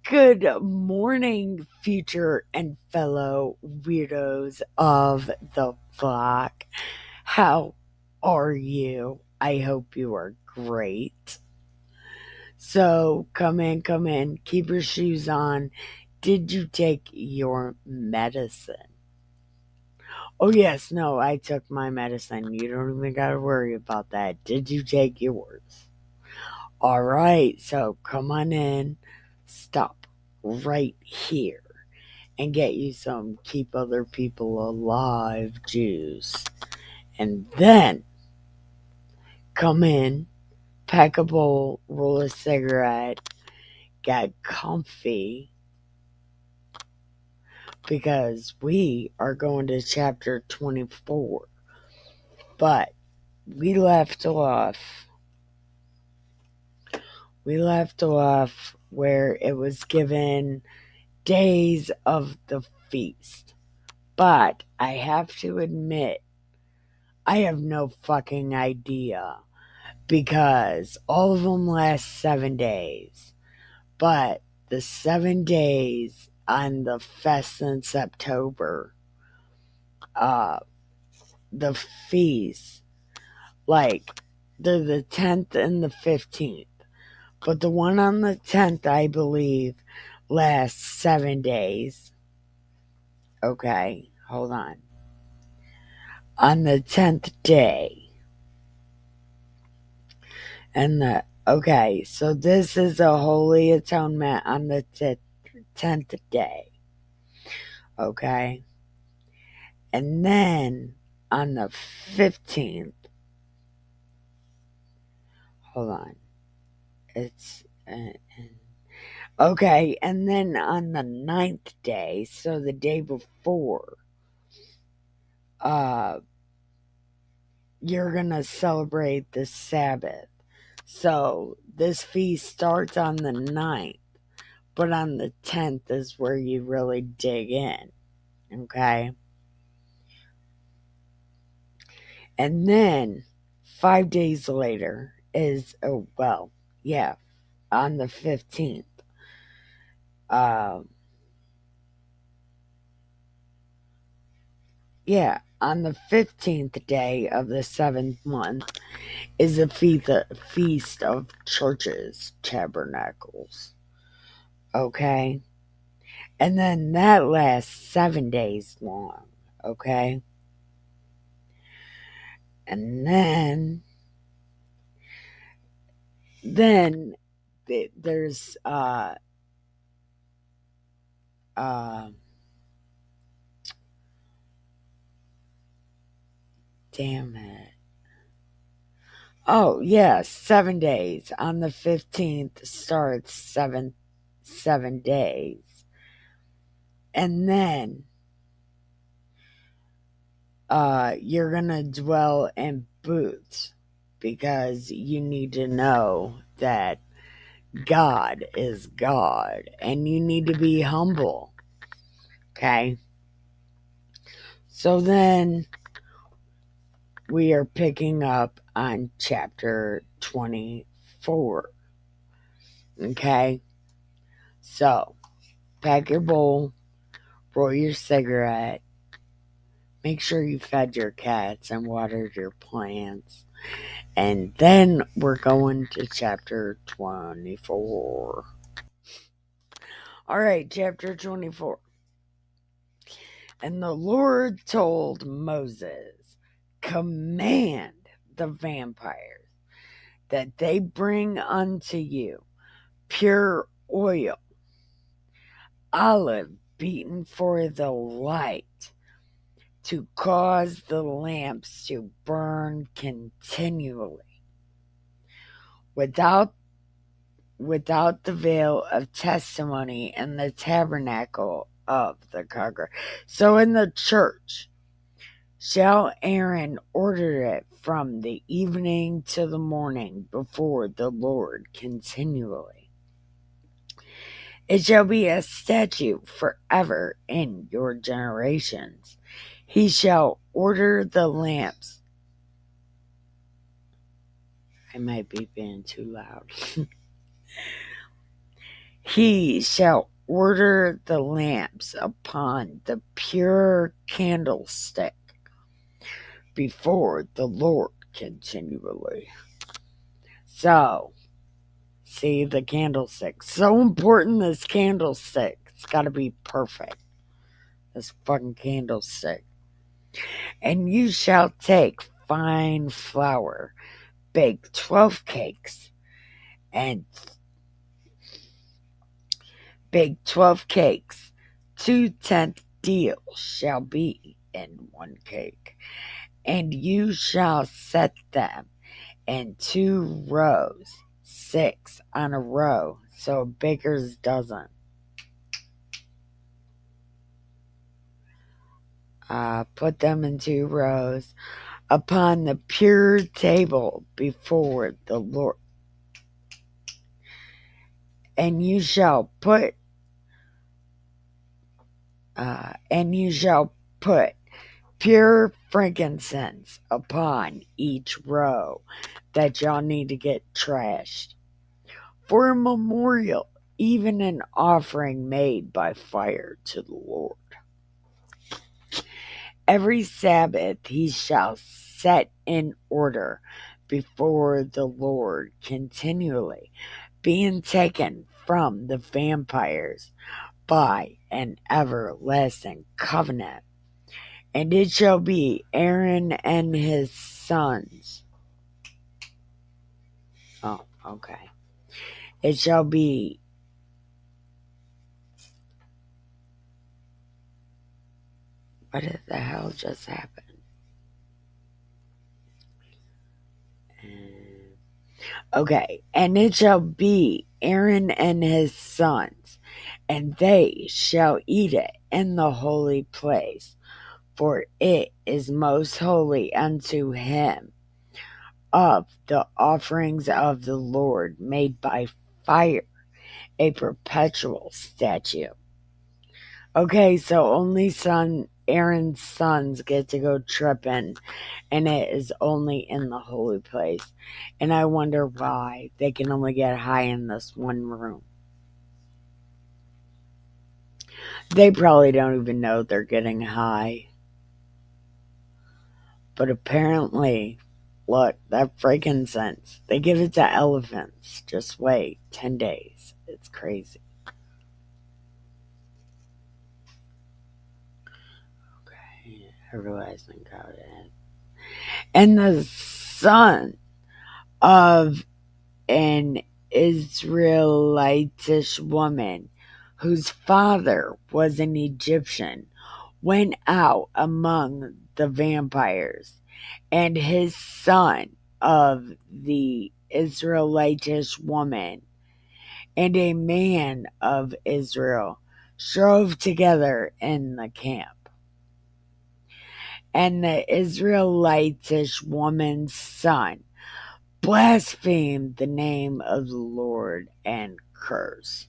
Good morning, future and fellow weirdos of the flock. How are you? I hope you are great. So, come in, keep your shoes on. Did you take your medicine? Oh, yes, no, I took my medicine. You don't even got to worry about that. Did you take yours? All right, so come on in. Stop right here and get you some keep other people alive juice. And then come in, pack a bowl, roll a cigarette, get comfy because we are going to chapter 24. But we left off. We left off where it was given days of the feast. But I have to admit, I have no fucking idea because all of them last 7 days. But the 7 days on the fest in September, uh, the feast, like they're the 10th and the 15th. But the one on the 10th, I believe, lasts 7 days. Okay, hold on. On the 10th day, and so this is a holy atonement on the 10th day. Okay. And then on the 15th, hold on. It's okay. And then on the ninth day, so the day before, uh, you're going to celebrate the Sabbath. So this feast starts on the ninth, but on the 10th is where you really dig in. Okay. And then 5 days later is, oh, well, yeah, on the 15th. Yeah, on the 15th day of the 7th month is a feast of churches, tabernacles. Okay? And then that lasts 7 days long. Okay? And then there's uh damn it. Oh yeah, 7 days. On the 15th starts 7 days. And then you're gonna dwell in booths because you need to know that God is God and you need to be humble. Okay? So then we are picking up on chapter 24. Okay? So pack your bowl, roll your cigarette, make sure you fed your cats and watered your plants. And then we're going to chapter 24. All right, chapter 24. And the Lord told Moses, command the vampires that they bring unto you pure oil, olive beaten for the light, to cause the lamps to burn continually without the veil of testimony in the tabernacle of the congregation. So in the church shall Aaron order it from the evening to the morning before the Lord continually. It shall be a statute forever in your generations. He shall order the lamps. I might be being too loud. He shall order the lamps upon the pure candlestick before the Lord continually. So, see the candlestick. So important, this candlestick. It's got to be perfect. This fucking candlestick. And you shall take fine flour, bake 12 cakes, and bake 12 cakes. 2/10 deals shall be in one cake, and you shall set them in 2 rows, 6 on a row, so a baker's dozen. Put them in 2 rows upon the pure table before the Lord. And you shall put pure frankincense upon each row that y'all need to get trashed for a memorial, even an offering made by fire to the Lord. Every Sabbath he shall set in order before the Lord continually, being taken from the vampires by an everlasting covenant. And it shall be Aaron and his sons. Oh, okay. It shall be. What the hell just happened? Okay. And it shall be Aaron and his sons, and they shall eat it in the holy place, for it is most holy unto him. Of the offerings of the Lord made by fire, a perpetual statute. Okay, so only Aaron's sons get to go tripping, and it is only in the holy place. And I wonder why they can only get high in this one room. They probably don't even know they're getting high. But apparently, look, that frankincense, they give it to elephants. Just wait 10 days. It's crazy. Okay, everlasting covenant. And the son of an Israelitish woman whose father was an Egyptian went out among the vampires, and his son of the Israelitish woman and a man of Israel strove together in the camp. And the Israelitish woman's son blasphemed the name of the Lord and cursed.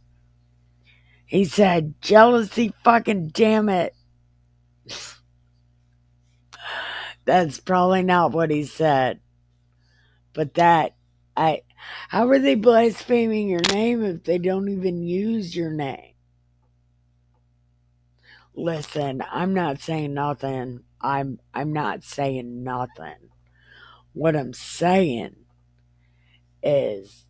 He said, "Jealousy, fucking damn it." That's probably not what he said. But how are they blaspheming your name if they don't even use your name? Listen, I'm not saying nothing. I'm not saying nothing. What I'm saying is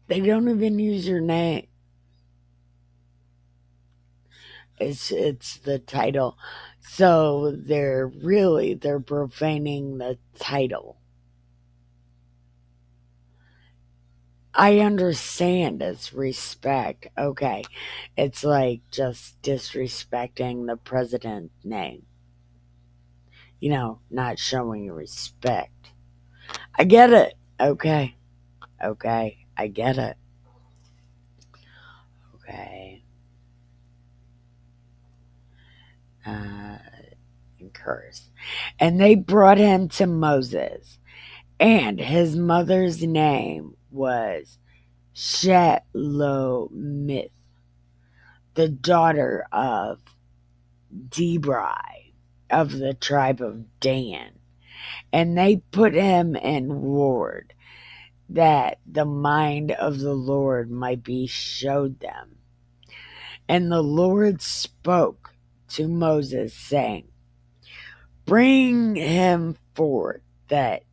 they don't even use your name. It's the title. So they're profaning the title. I understand it's respect. Okay. It's like just disrespecting the president's name. Not showing respect. I get it. Okay. Okay. I get it. Okay. Uh, and curse. And they brought him to Moses, and his mother's name was Shelomith, the daughter of Debri of the tribe of Dan. And they put him in ward that the mind of the Lord might be showed them. And the Lord spoke to Moses, saying, Bring him forth that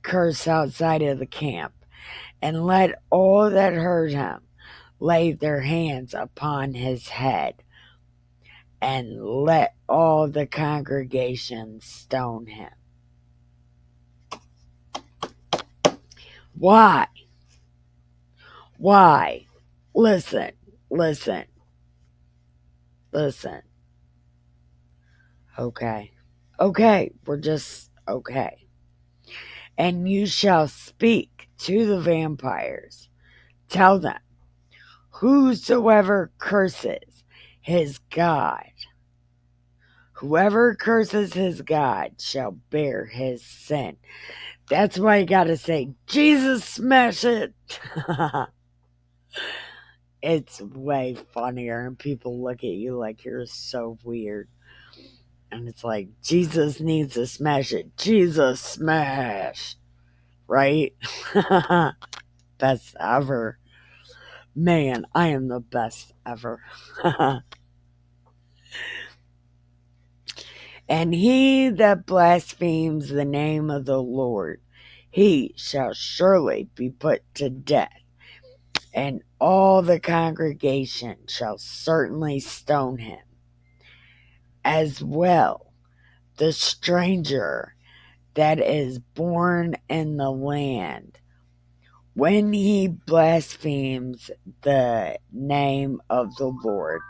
curse outside of the camp, and let all that heard him lay their hands upon his head, and let all the congregation stone him. Why? Why? Listen, listen, listen. Okay. Okay, we're just okay. And you shall speak to the vampires. Tell them, whosoever curses his God, whoever curses his God shall bear his sin. That's why you gotta say, Jesus, smash it. It's way funnier, and people look at you like you're so weird. And it's like, Jesus needs to smash it. Jesus, smash. Right? Best ever. Man, I am the best ever. And he that blasphemes the name of the Lord, he shall surely be put to death, and all the congregation shall certainly stone him. As well, the stranger that is born in the land, when he blasphemes the name of the Lord,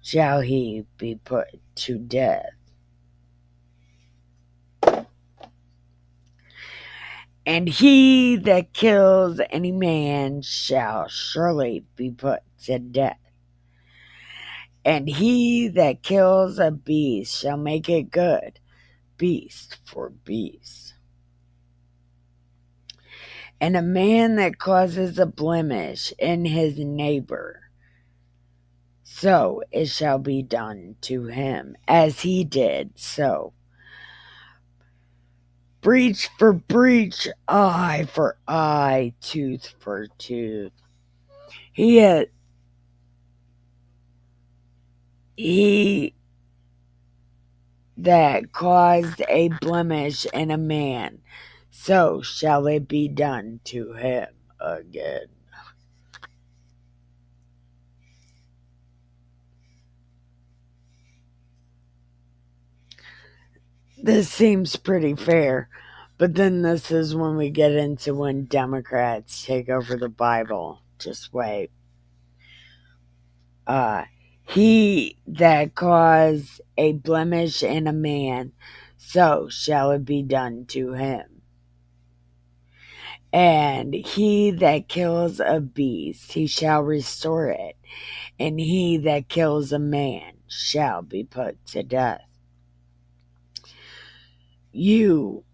shall he be put to death. And he that kills any man shall surely be put to death. And he that kills a beast shall make it good, beast for beast. And a man that causes a blemish in his neighbor, so it shall be done to him, as he did, so. Breach for breach, eye for eye, tooth for tooth. He that caused a blemish in a man, so shall it be done to him again. This seems pretty fair, but then this is when we get into when Democrats take over the Bible. Just wait. He that caused a blemish in a man, so shall it be done to him. And he that kills a beast, he shall restore it. And he that kills a man shall be put to death. You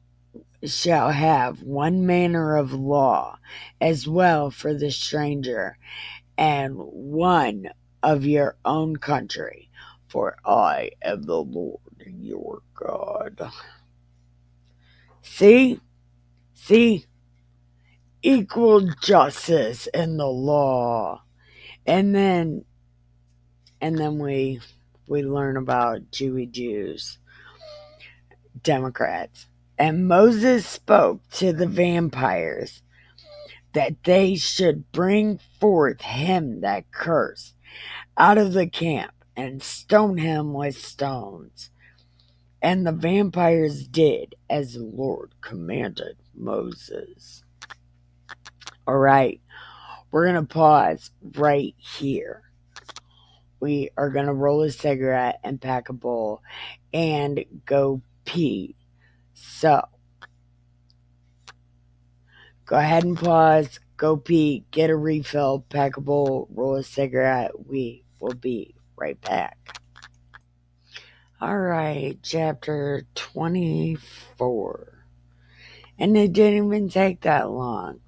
shall have one manner of law as well for the stranger, and one of your own country, for I am the Lord your God. See? Equal justice in the law. And then we learn about Jewy Jews, Democrats. And Moses spoke to the vampires that they should bring forth him that cursed out of the camp and stone him with stones. And the vampires did as the Lord commanded Moses. All right, we're going to pause right here. We are going to roll a cigarette and pack a bowl and go pee. So, go ahead and pause, go pee, get a refill, pack a bowl, roll a cigarette. We will be right back. All right, chapter 24. And it didn't even take that long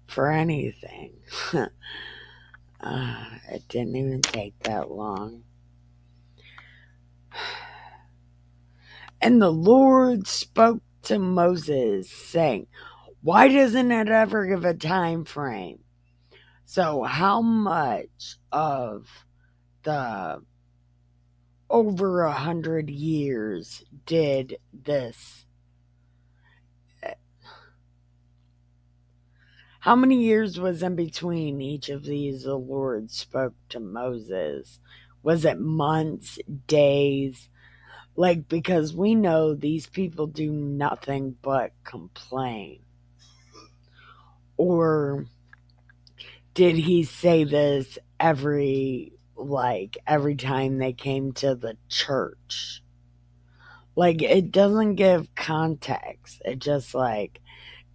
for anything. It didn't even take that long. And the Lord spoke to Moses, saying, why doesn't it ever give a time frame? So how much of the over 100 years did this? How many years was in between each of these the Lord spoke to Moses? Was it months, days? Like, because we know these people do nothing but complain. Or did he say this every time they came to the church? Like, it doesn't give context. It just like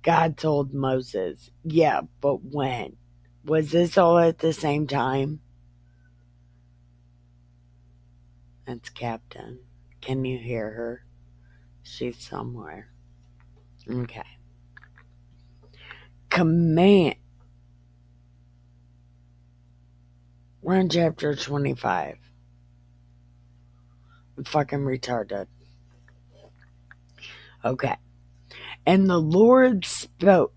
God told Moses, yeah, but when? Was this all at the same time? That's Captain. Can you hear her? She's somewhere. Okay. Command. We're in chapter 25. I'm fucking retarded. Okay. And the Lord spoke.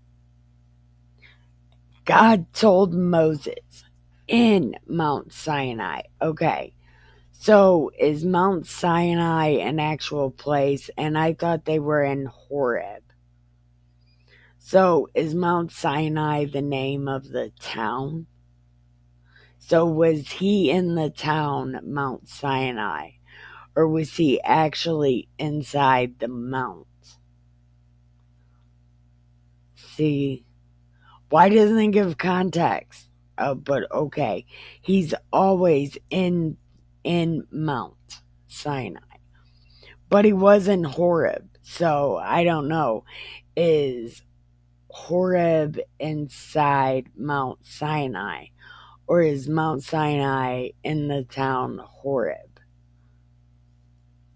God told Moses in Mount Sinai. Okay. So is Mount Sinai an actual place? And I thought they were in Horeb. So is Mount Sinai the name of the town? So was he in the town Mount Sinai? Or was he actually inside the mount? See, why doesn't it give context? But okay, he's always in Mount Sinai, but he was in Horeb. So I don't know. Is Horeb inside Mount Sinai, or is Mount Sinai in the town Horeb?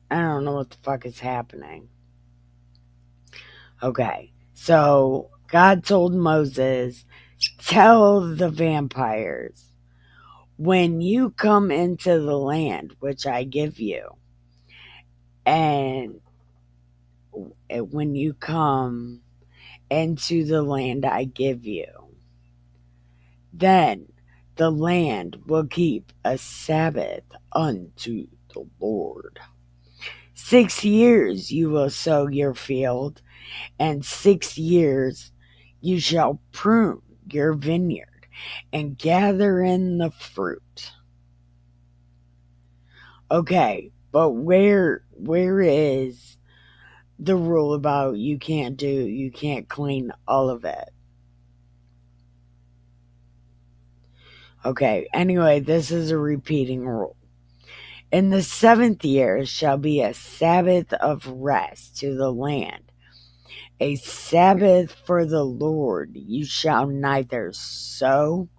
I don't know what the fuck is happening. Okay, so God told Moses, tell the vampires, when you come into the land which I give you, and when you come into the land I give you, then the land will keep a Sabbath unto the Lord. 6 years you will sow your field, and 6 years you shall prune your vineyard and gather in the fruit. Okay, but where is the rule about you can't clean all of it? Okay, anyway, this is a repeating rule. In the 7th year shall be a Sabbath of rest to the land, a Sabbath for the Lord. You shall neither sow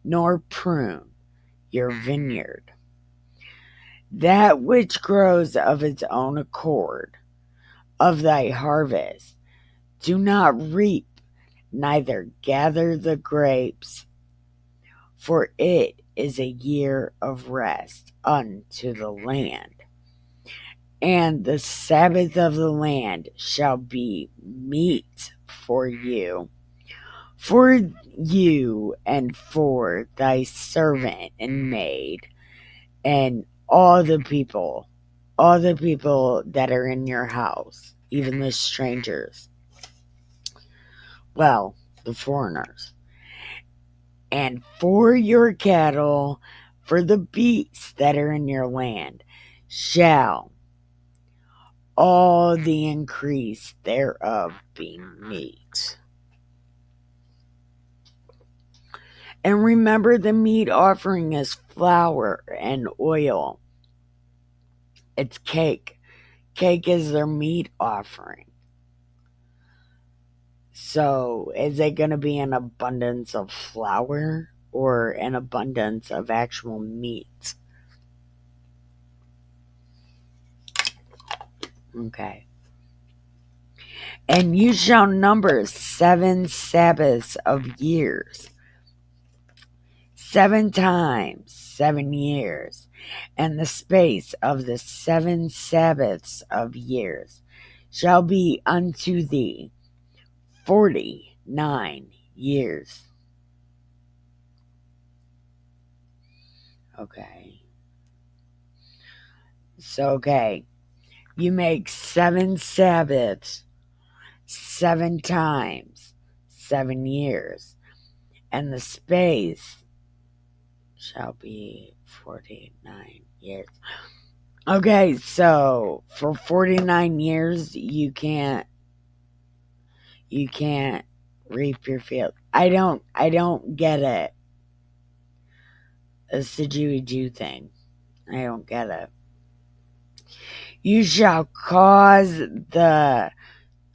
nor prune your vineyard. That which grows of its own accord of thy harvest, do not reap, neither gather the grapes, for it is a year of rest unto the land. And the Sabbath of the land shall be meat for you and for thy servant and maid, and all the people that are in your house, even the strangers, well, the foreigners, and for your cattle, for the beasts that are in your land, shall all the increase thereof be meat. And remember, the meat offering is flour and oil. It's cake. Cake is their meat offering. So, is it going to be an abundance of flour or an abundance of actual meat? Okay. And you shall number 7 Sabbaths of years, 7 times 7 years, and the space of the 7 Sabbaths of years shall be unto thee 49 years. Okay. So, okay. You make 7 Sabbaths 7 times 7 years, and the space shall be 49 years. Okay, so for 49 years you can't reap your field. I don't get it. It's the Jew thing. I don't get it. You shall cause the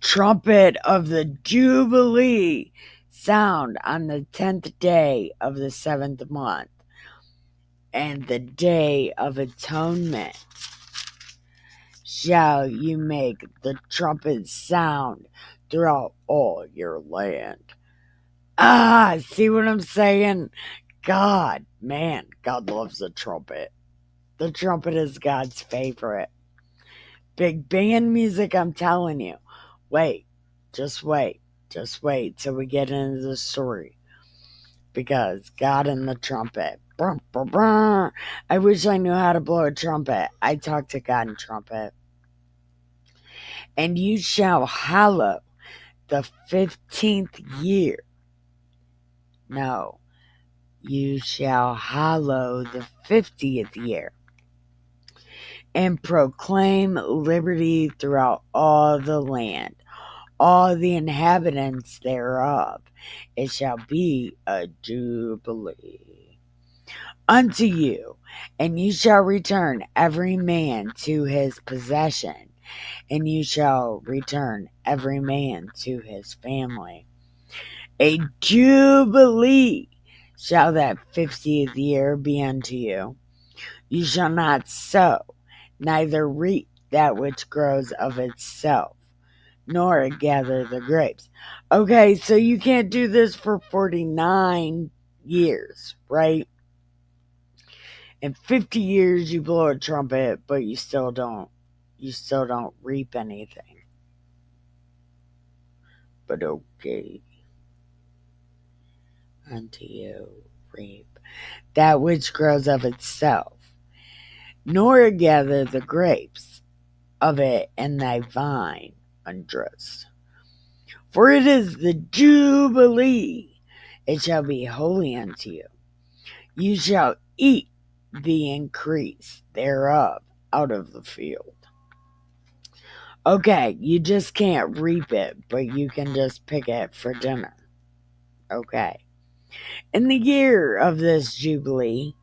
trumpet of the Jubilee sound on the 10th day of the 7th month, and the day of atonement shall you make the trumpet sound throughout all your land. See what I'm saying? God loves the trumpet. The trumpet is God's favorite. Big band music, I'm telling you. Wait, just wait till we get into the story. Because God and the trumpet. Brum, brum, brum. I wish I knew how to blow a trumpet. I talk to God in trumpet. And you shall hallow the 15th year. No, you shall hallow the 50th year, and proclaim liberty throughout all the land, all the inhabitants thereof. It shall be a jubilee unto you, and you shall return every man to his possession, and you shall return every man to his family. A jubilee shall that 50th year be unto you. You shall not sow, neither reap that which grows of itself, nor gather the grapes. Okay, so you can't do this for 49 years, right? In 50 years you blow a trumpet, but you still don't reap anything. But okay, unto you reap that which grows of itself, nor gather the grapes of it in thy vine undressed. For it is the Jubilee, it shall be holy unto you. You shall eat the increase thereof out of the field. Okay, you just can't reap it, but you can just pick it for dinner. Okay. In the year of this Jubilee,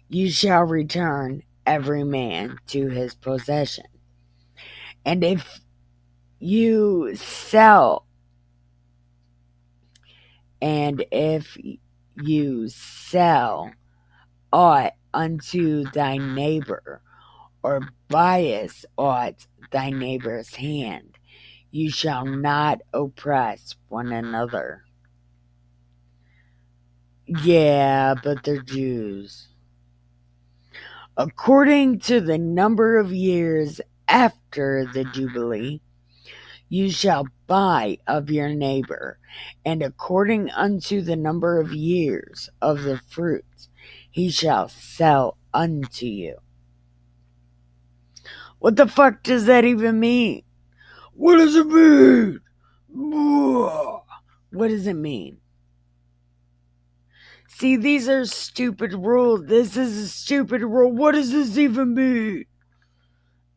you shall return every man to his possession. And if you sell aught unto thy neighbor, or buyest aught thy neighbor's hand, you shall not oppress one another. Yeah, but they're Jews. According to the number of years after the Jubilee, you shall buy of your neighbor, and according unto the number of years of the fruits, he shall sell unto you. What the fuck does that even mean? What does it mean? What does it mean? See, these are stupid rules. This is a stupid rule. What does this even mean?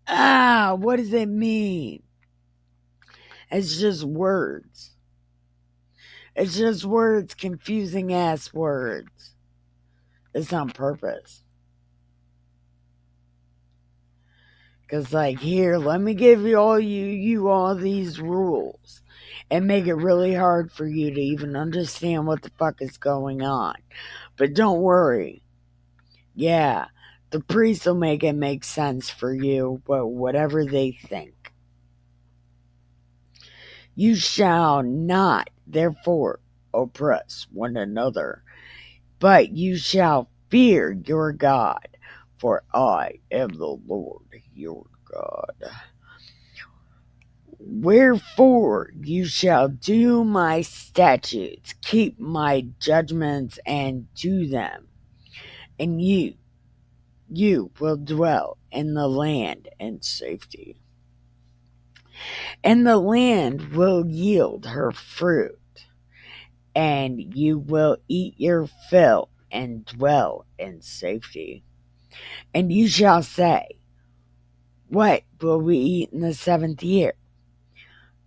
What does it mean? It's just words. It's just words, confusing ass words. It's on purpose. Because, like, here, let me give you all these rules and make it really hard for you to even understand what the fuck is going on. But don't worry. Yeah, the priest will make it make sense for you, but whatever they think. You shall not, therefore, oppress one another, but you shall fear your God, for I am the Lord your God. Wherefore you shall do my statutes, keep my judgments, and do them, and you will dwell in the land in safety. And the land will yield her fruit, and you will eat your fill and dwell in safety. And you shall say, what will we eat in the 7th year?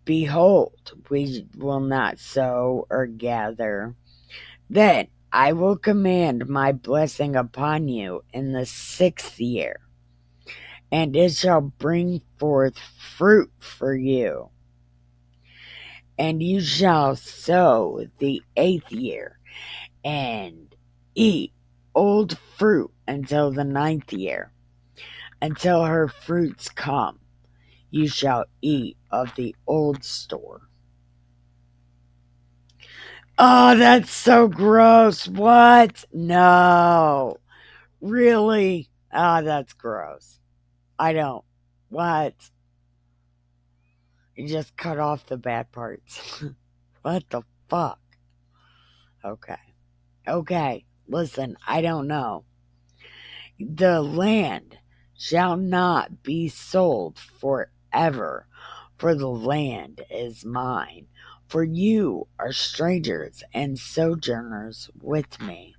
Behold, we will not sow or gather. Then I will command my blessing upon you in the 6th year, and it shall bring forth fruit for you. And you shall sow the 8th year, and eat old fruit until the 9th year. Until her fruits come, you shall eat of the old store. Oh, that's so gross. What? No. Really? Oh, that's gross. I don't. What? You just cut off the bad parts. What the fuck? Okay. Okay. Listen, I don't know. The land shall not be sold forever, for the land is mine. For you are strangers and sojourners with me.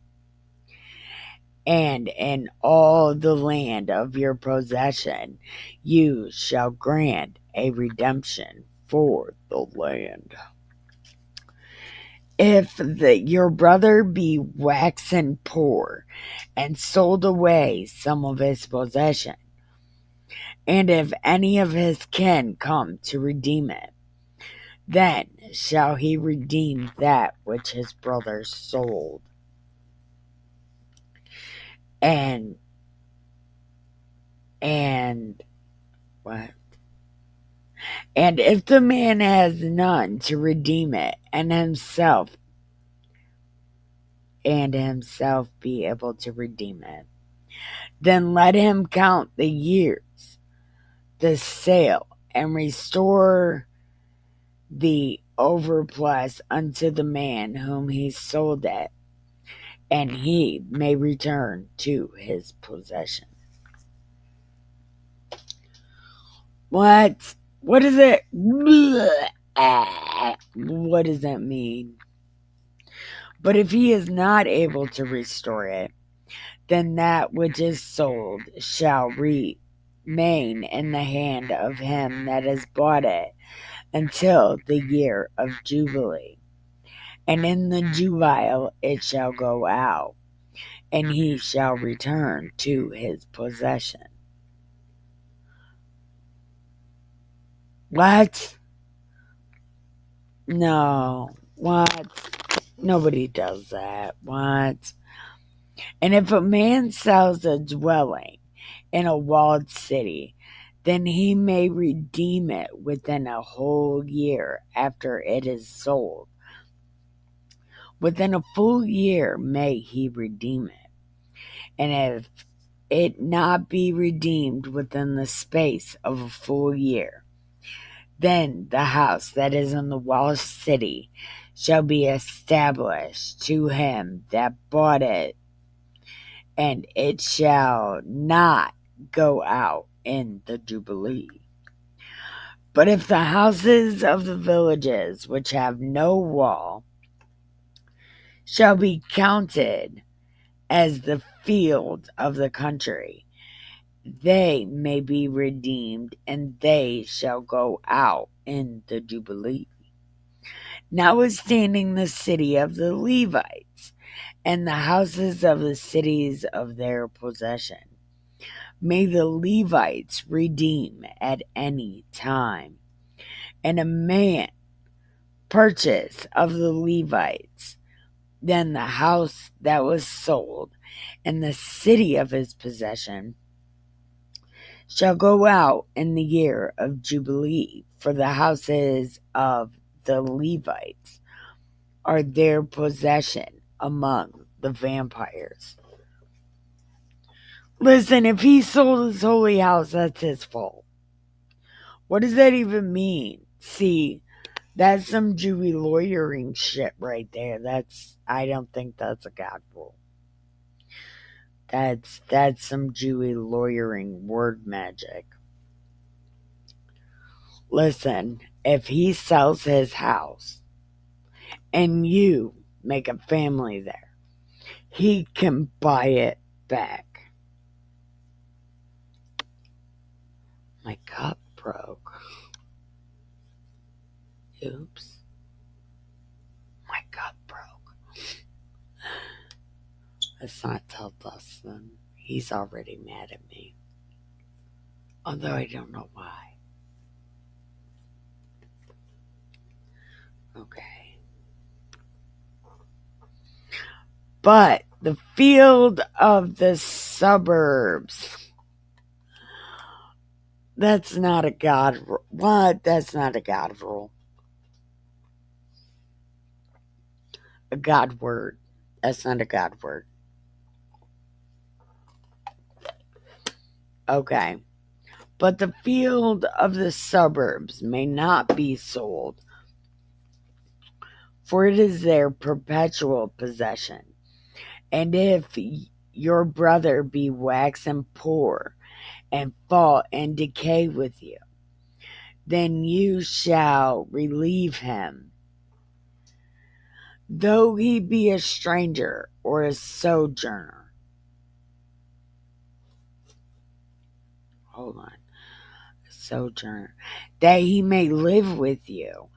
And in all the land of your possession you shall grant a redemption for the land. If your brother be waxen poor, and sold away some of his possession, and if any of his kin come to redeem it, then shall he redeem that which his brother sold. And what? And if the man has none to redeem it, and himself be able to redeem it, then let him count the years, the sale, and restore the overplus unto the man whom he sold it, and he may return to his possession. What? What is it? What does that mean? But if he is not able to restore it, then that which is sold shall remain in the hand of him that has bought it until the year of Jubilee. And in the Jubile it shall go out, and he shall return to his possession. What? No. What? Nobody does that. What? And if a man sells a dwelling in a walled city, then he may redeem it within a whole year after it is sold. Within a full year may he redeem it. And if it not be redeemed within the space of a full year, then the house that is in the walled city shall be established to him that bought it, and it shall not go out in the Jubilee. But if the houses of the villages which have no wall shall be counted as the field of the country, they may be redeemed, and they shall go out in the Jubilee. Notwithstanding the city of the Levites, and the houses of the cities of their possession, may the Levites redeem at any time. And a man purchase of the Levites, then the house that was sold, and the city of his possession, shall go out in the year of Jubilee, for the houses of the Levites are their possession among the vampires. Listen, if he sold his holy house, that's his fault. What does that even mean? See, that's some Jewy lawyering shit right there. I don't think that's a God rule. That's some Jewy lawyering word magic. Listen, if he sells his house and you make a family there, he can buy it back. My cup broke. Oops. My cup broke. Let's not tell Dustin. He's already mad at me. Although I don't know why. Okay. But the field of the suburbs. That's not a God rule. What? That's not a God rule. A God word. That's not a God word. Okay. But the field of the suburbs may not be sold, for it is their perpetual possession. And if your brother be waxen poor and fall and decay with you, then you shall relieve him, though he be a stranger or a sojourner. Hold on. Sojourner. That he may live with you.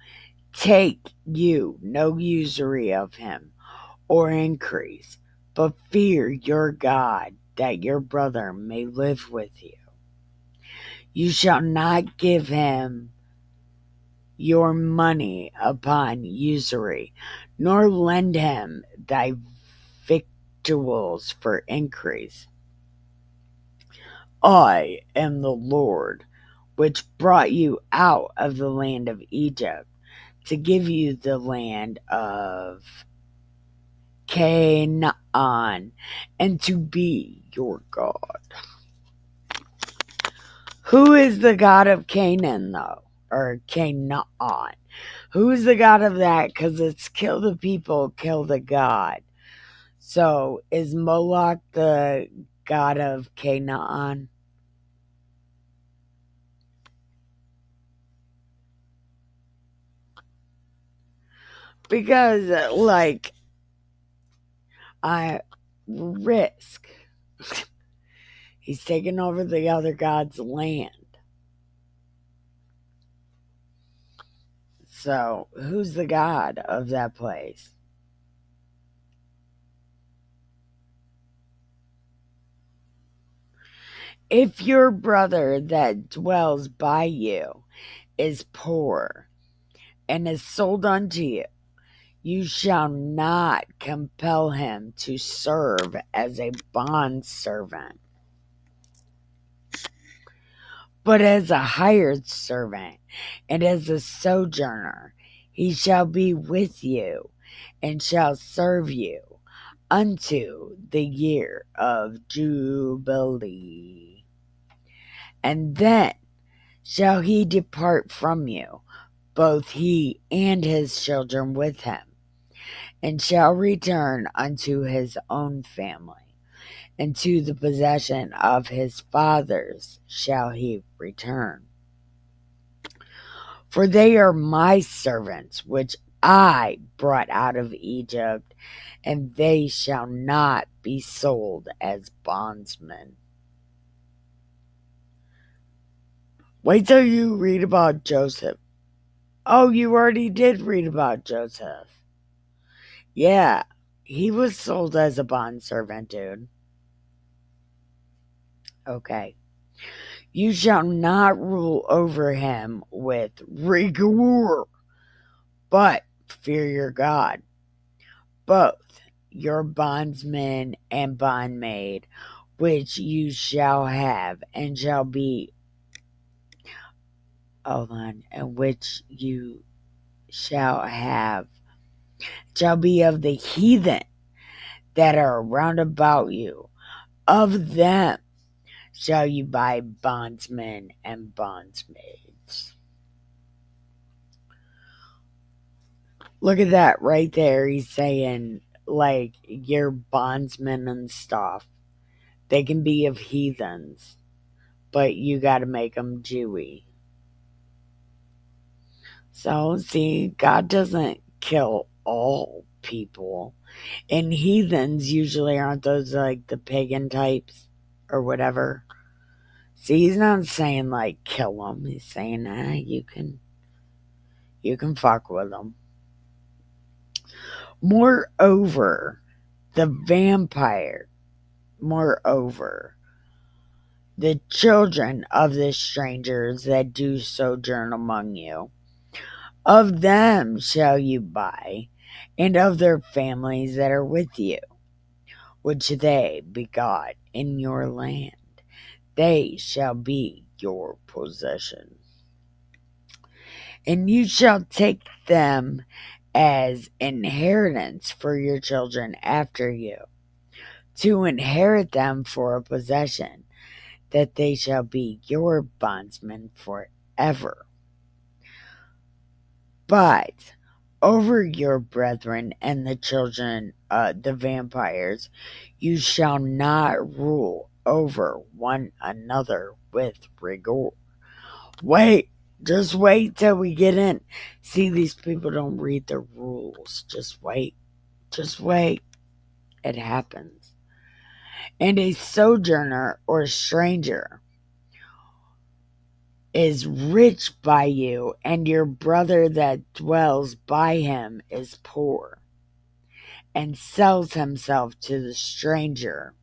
Take you no usury of him or increase, but fear your God, that your brother may live with you. You shall not give him your money upon usury, nor lend him thy victuals for increase. I am the Lord, which brought you out of the land of Egypt, to give you the land of Canaan, and to be your God. Who is the God of Canaan, though? Or Canaan? Who is the God of that? Because it's kill the people, kill the God. So is Moloch the God of Canaan? Because, I risk. He's taking over the other God's land. So, who's the God of that place? If your brother that dwells by you is poor and is sold unto you, you shall not compel him to serve as a bondservant, but as a hired servant and as a sojourner. He shall be with you and shall serve you unto the year of Jubilee. And then shall he depart from you, both he and his children with him, and shall return unto his own family, and to the possession of his fathers shall he return. For they are my servants, which I brought out of Egypt, and they shall not be sold as bondsmen. Wait till you read about Joseph. Oh, you already did read about Joseph. Yeah, he was sold as a bondservant, dude. Okay. You shall not rule over him with rigor, but fear your God. Both your bondsman and bondmaid, which you shall have, and shall be, hold on, and which you shall have, shall be of the heathen that are round about you. Of them shall you buy bondsmen and bondsmaids. Look at that right there. He's saying, like, your bondsmen and stuff, they can be of heathens, but you got to make them Jewy. So, see, God doesn't kill all people. And heathens usually aren't those like the pagan types or whatever. See, he's not saying like kill them. He's saying, you can fuck with them. Moreover, the vampire, moreover, the children of the strangers that do sojourn among you, of them shall you buy, and of their families that are with you, which they begot in your land. They shall be your possession. And you shall take them as inheritance for your children after you, to inherit them for a possession, that they shall be your bondsmen forever. But over your brethren and the children, the vampires, you shall not rule over one another with rigor. Wait, just wait till we get in. See, these people don't read the rules. Just wait. Just wait. It happens. And a sojourner or stranger is rich by you, and your brother that dwells by him is poor, and sells himself to the stranger,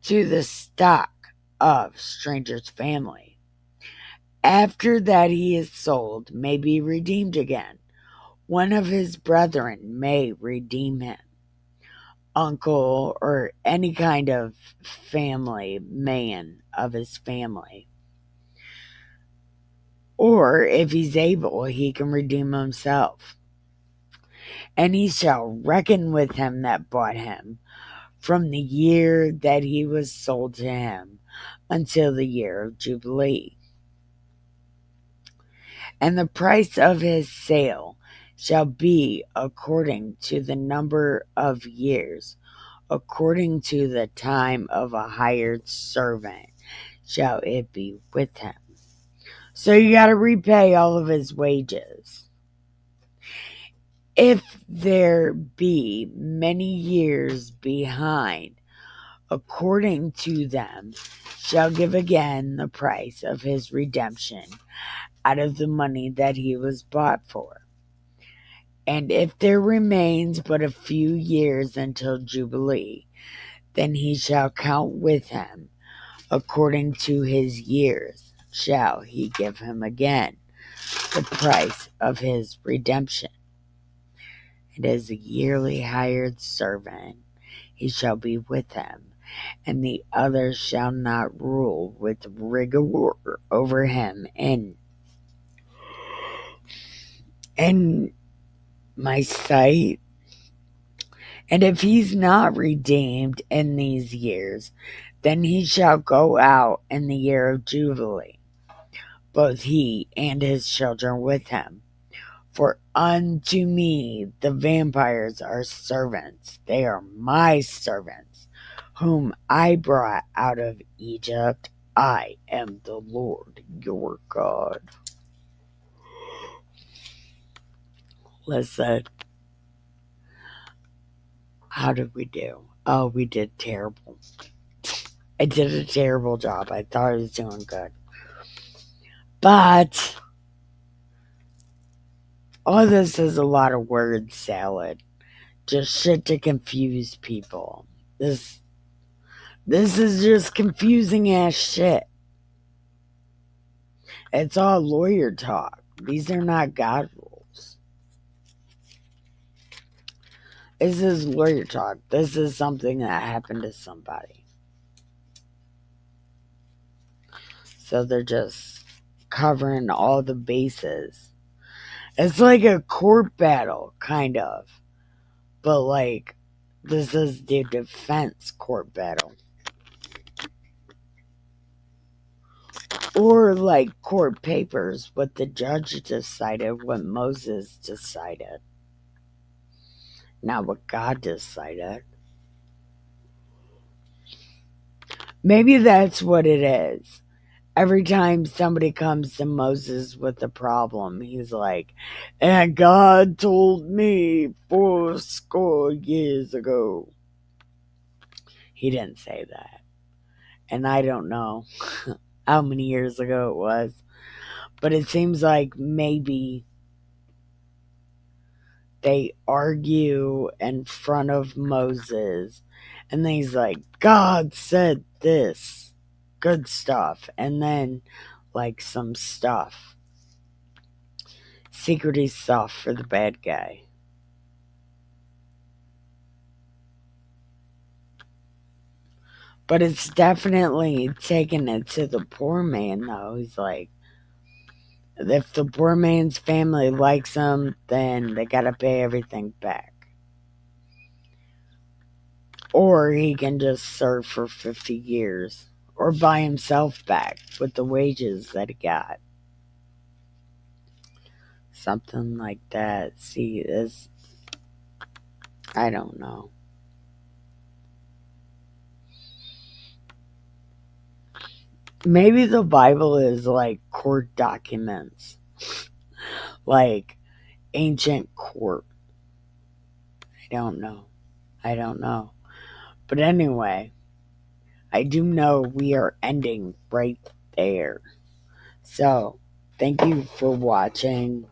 to the stock of stranger's family. After that he is sold, may be redeemed again. One of his brethren may redeem him, uncle or any kind of family man of his family. Or if he's able, he can redeem himself. And he shall reckon with him that bought him from the year that he was sold to him until the year of Jubilee. And the price of his sale shall be according to the number of years, according to the time of a hired servant shall it be with him. So you got to repay all of his wages. If there be many years behind, according to them, shall give again the price of his redemption out of the money that he was bought for. And if there remains but a few years until Jubilee, then he shall count with him according to his years shall he give him again the price of his redemption. And as a yearly hired servant, he shall be with him, and the other shall not rule with rigor over him in my sight. And if he's not redeemed in these years, then he shall go out in the year of Jubilee, both he and his children with him. For unto me the vampires are servants. They are my servants, whom I brought out of Egypt. I am the Lord your God. Listen, how did we do? Oh, we did terrible. I did a terrible job. I thought I was doing good. But all this is a lot of word salad. Just shit to confuse people. This is just confusing ass shit. It's all lawyer talk. These are not God rules. This is lawyer talk. This is something that happened to somebody. So they're just covering all the bases. It's like a court battle, kind of. But like, this is the defense court battle. Or like court papers, what the judge decided, what Moses decided, not what God decided. Maybe that's what it is. Every time somebody comes to Moses with a problem, he's like, and God told me 80 years ago. He didn't say that. And I don't know how many years ago it was. But it seems like maybe they argue in front of Moses. And then he's like, God said this. Good stuff. And then, like, some stuff. Secrety stuff for the bad guy. But it's definitely taking it to the poor man, though. He's like, if the poor man's family likes him, then they gotta pay everything back. Or he can just serve for 50 years. Or buy himself back with the wages that he got. Something like that. See, this, I don't know. Maybe the Bible is like court documents. Like ancient court. I don't know. I don't know. But anyway, I do know we are ending right there. So, thank you for watching.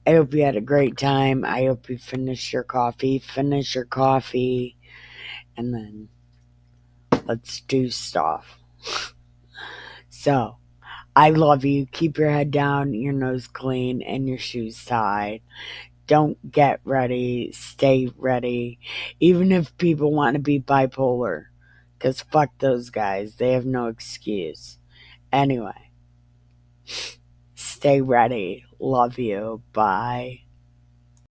I hope you had a great time. I hope you finish your coffee. Finish your coffee. And then let's do stuff. So, I love you. Keep your head down, your nose clean, and your shoes tied. Don't get ready. Stay ready. Even if people want to be bipolar. Because fuck those guys. They have no excuse. Anyway, stay ready. Love you. Bye.